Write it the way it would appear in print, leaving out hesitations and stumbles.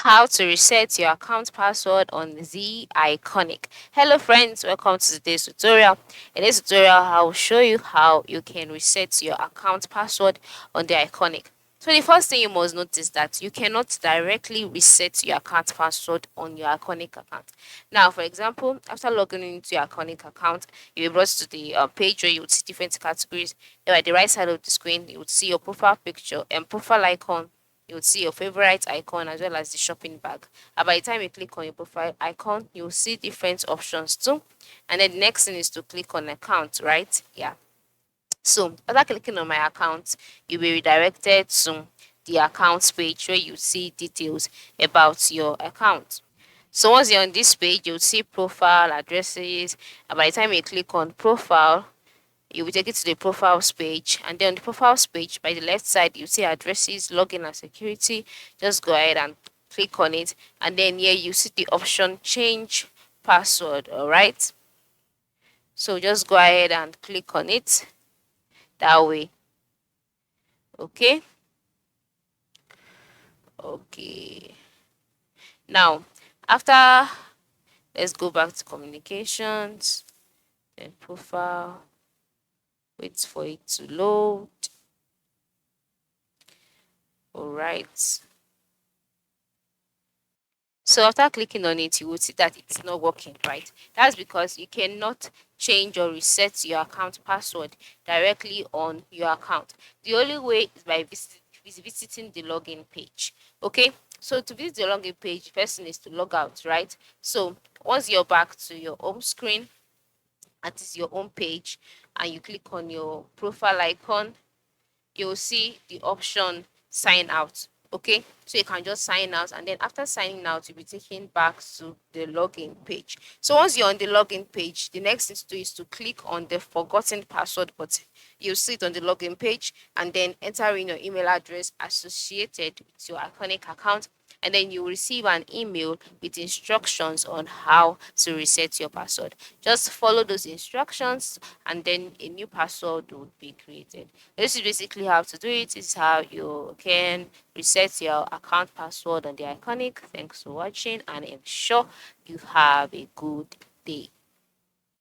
How to reset your account password on the Iconic. Hello friends, welcome to today's tutorial. In this tutorial, I will show you how you can reset your account password on the Iconic. So the first thing you must notice that you cannot directly reset your account password on your Iconic account. Now, for example, after logging into your Iconic account, you'll be brought to the page where you would see different categories. Then at the right side of the screen, you would see your profile picture and profile icon. You would see your favorite icon as well as the shopping bag. And by the time you click on your profile icon, you'll see different options too. And then the next thing is to click on account, right? Yeah. So after clicking on my account, you'll be redirected to the accounts page where you see details about your account. So once you're on this page, you'll see profile, addresses, and by the time you click on profile, you will take it to the profiles page, and then on the profiles page by the left side you see addresses, login and security. Just go ahead and click on it, and then here you see the option change password. All right, so just go ahead and click on it that way. Okay. Okay, now after, let's go back to communications, then profile, wait for it to load. All right, so after clicking on it, you will see that it's not working, right? That's because you cannot change or reset your account password directly on your account. The only way is by visiting the login page. Okay, so to visit the login page, the person is to log out, right? So once you're back to your home screen, that is your home page, and you click on your profile icon, you'll see the option sign out. Okay, so you can just sign out, and then after signing out, you'll be taken back to the login page. So once you're on the login page, the next thing to do is to click on the forgotten password button. You'll see it on the login page, and then enter in your email address associated with your Iconic account, and then you will receive an email with instructions on how to reset your password. Just follow those instructions, and then a new password would be created. This is basically how to do it. This is how you can reset your account password on the Iconic. Thanks for watching, and ensure you have a good day.